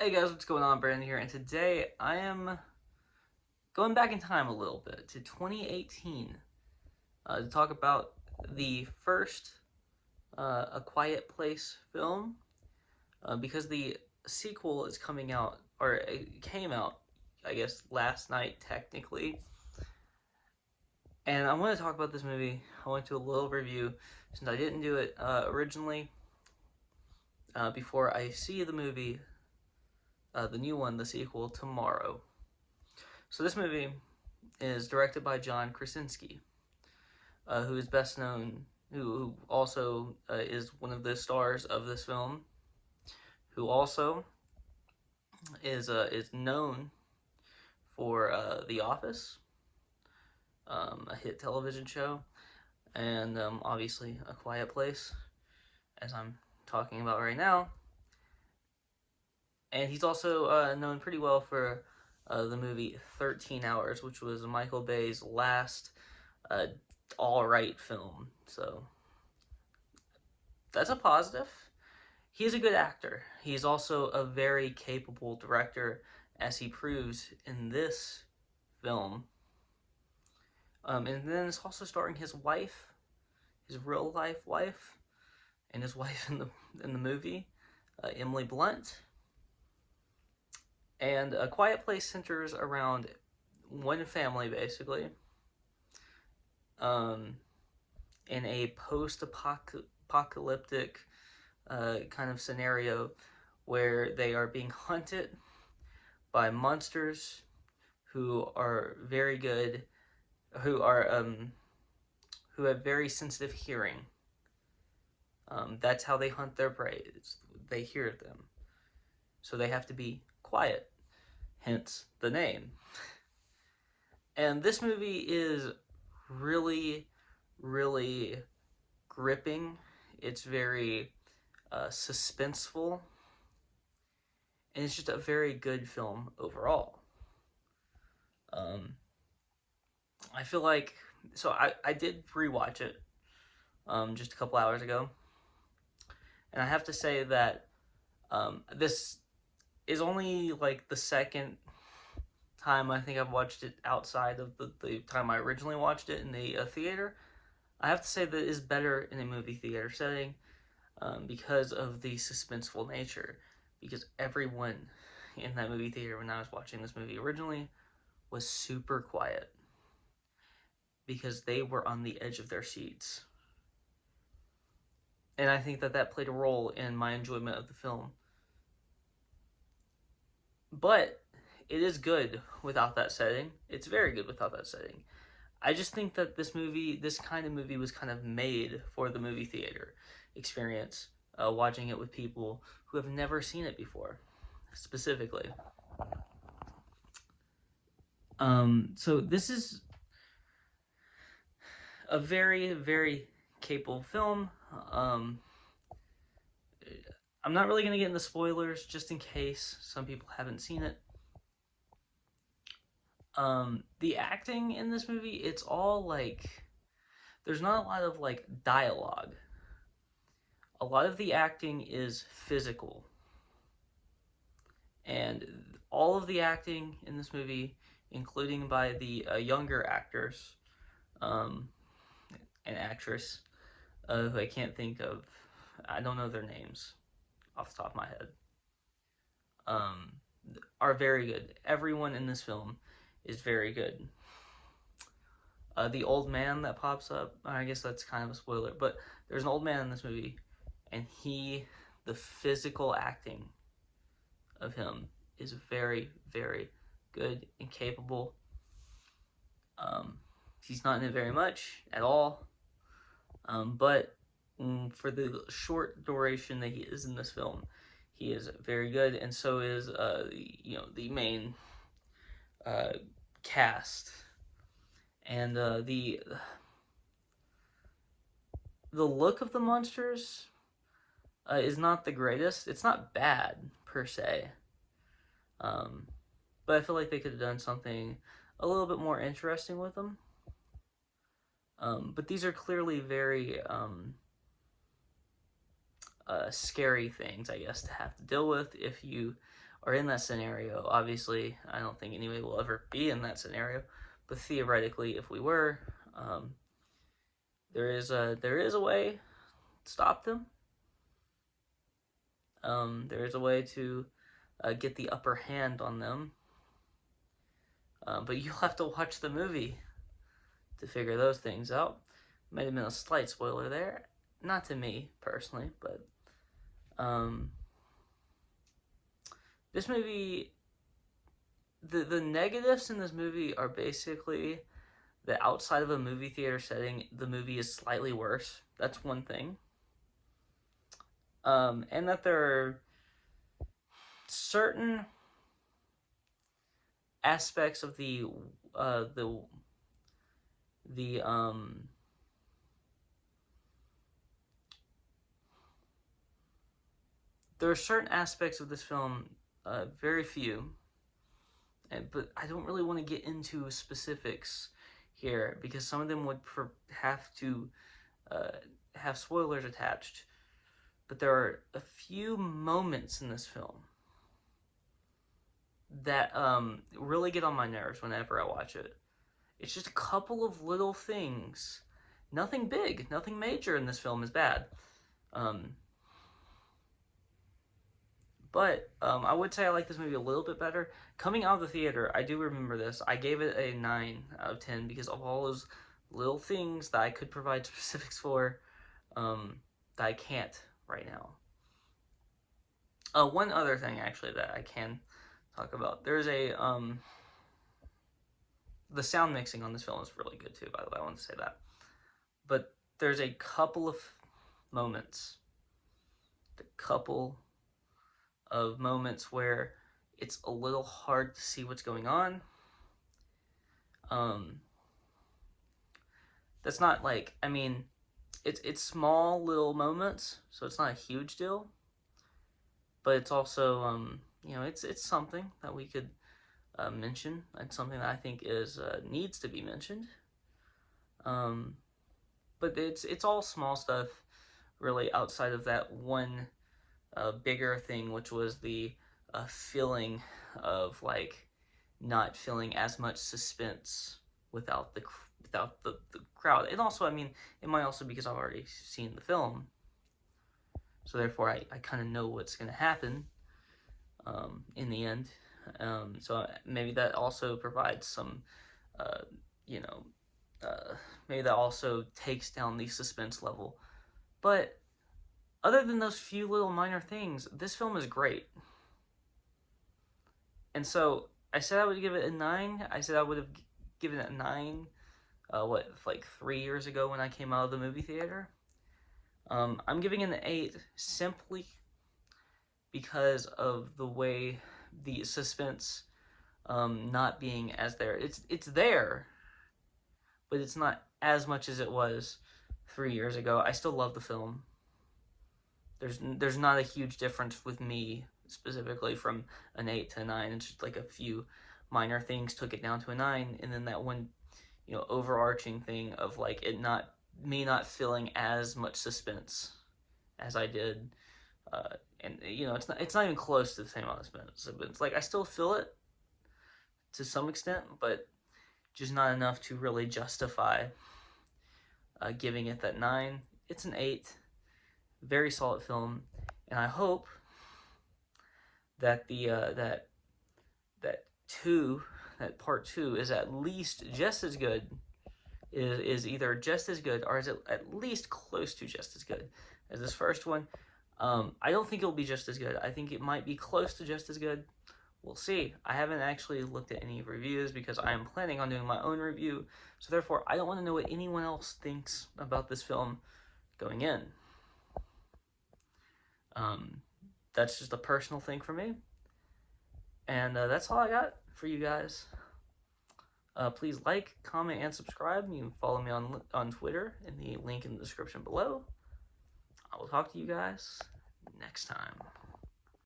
Hey guys, what's going on? Brandon here, and today I am going back in time a little bit to 2018 to talk about the first A Quiet Place film because the sequel is coming out, or it came out, I guess, last night technically. And I want to talk about this movie. I want to do a little review since I didn't do it originally before I see the movie, the new one, the sequel, tomorrow. So this movie is directed by John Krasinski, who is best known, who also is one of the stars of this film, who also is known for The Office, a hit television show, and obviously A Quiet Place, as I'm talking about right now. And he's also known pretty well for the movie 13 Hours, which was Michael Bay's last uh, all-right film. So that's a positive. He's a good actor. He's also a very capable director, as he proves in this film. And then it's also starring his wife, his real life wife, and his wife in the movie, Emily Blunt. And A Quiet Place centers around one family, basically, um, in a post-apocalyptic kind of scenario where they are being hunted by monsters who are very good, who are who have very sensitive hearing. That's how they hunt their prey. They hear them, so they have to be quiet. Hence the name. And this movie is really, really gripping. It's very suspenseful, and it's just a very good film overall. I feel like I did rewatch it just a couple hours ago, and I have to say that this is only like the second time I think I've watched it outside of the time I originally watched it in the theater. I have to say that it is better in a movie theater setting because of the suspenseful nature. Because everyone in that movie theater when I was watching this movie originally was super quiet because they were on the edge of their seats. And I think that that played a role in my enjoyment of the film. But it is good without that setting. It's very good without that setting. I just think that this kind of movie was kind of made for the movie theater experience, watching it with people who have never seen it before, specifically. So this is a very, very capable film. I'm not really going to get into spoilers just in case some people haven't seen it. The acting in this movie, it's all like, there's not a lot of like dialogue. A lot of the acting is physical. And all of the acting in this movie, including by the younger actors and actress, who I can't think of, I don't know their names off the top of my head, um, are very good. Everyone in this film is very good. The old man that pops up, I guess that's kind of a spoiler, but there's an old man in this movie, and the physical acting of him is very, very good and capable. He's not in it very much at all, but for the short duration that he is in this film, he is very good, and so is the main cast, and the look of the monsters is not the greatest. It's not bad per se, but I feel like they could have done something a little bit more interesting with them. But these are clearly very scary things, I guess, to have to deal with if you or in that scenario. Obviously, I don't think anybody will ever be in that scenario, but theoretically, if we were, there is a way to stop them. There is a way to get the upper hand on them, but you'll have to watch the movie to figure those things out. Might have been a slight spoiler there, not to me personally, but this movie, the negatives in this movie are basically that outside of a movie theater setting, the movie is slightly worse. That's one thing. And that there are certain aspects of there are certain aspects of this film, very few, but I don't really want to get into specifics here because some of them would have to have spoilers attached. But there are a few moments in this film that really get on my nerves whenever I watch it. It's just a couple of little things. Nothing big, nothing major in this film is bad. But I would say I like this movie a little bit better. Coming out of the theater, I do remember this. I gave it a 9 out of 10 because of all those little things that I could provide specifics for that I can't right now. One other thing, actually, that I can talk about. There's a... the sound mixing on this film is really good, too, by the way. I want to say that. But there's a couple of moments. Where it's a little hard to see what's going on. That's not like, I mean, it's small little moments, so it's not a huge deal. But it's also, you know, it's something that we could mention. It's something that I think is needs to be mentioned. But it's all small stuff, really, outside of that one bigger thing, which was the feeling of like not feeling as much suspense without the crowd. And also, I mean, it might also be because I've already seen the film, so therefore I kind of know what's going to happen in the end. So maybe that also provides some, you know, maybe that also takes down the suspense level. But other than those few little minor things, this film is great. And so I said I would give it a 9. I said I would have given it a 9, like 3 years ago when I came out of the movie theater. I'm giving it an 8 simply because of the way the suspense not being as there. It's there, but it's not as much as it was 3 years ago. I still love the film. There's not a huge difference with me specifically from an 8 to a 9. It's just like a few minor things took it down to a 9, and then that one, you know, overarching thing of like me not feeling as much suspense as I did, and you know, it's not even close to the same amount of suspense. Like I still feel it to some extent, but just not enough to really justify giving it that 9. It's an 8. Very solid film, and I hope that that part 2 is at least just as good, is either just as good or is at least close to just as good as this first one. I don't think it'll be just as good. I think it might be close to just as good. We'll see. I haven't actually looked at any reviews because I am planning on doing my own review, so therefore I don't want to know what anyone else thinks about this film going in. That's just a personal thing for me. And that's all I got for you guys. Please like, comment, and subscribe. You can follow me on Twitter in the link in the description below. I will talk to you guys next time.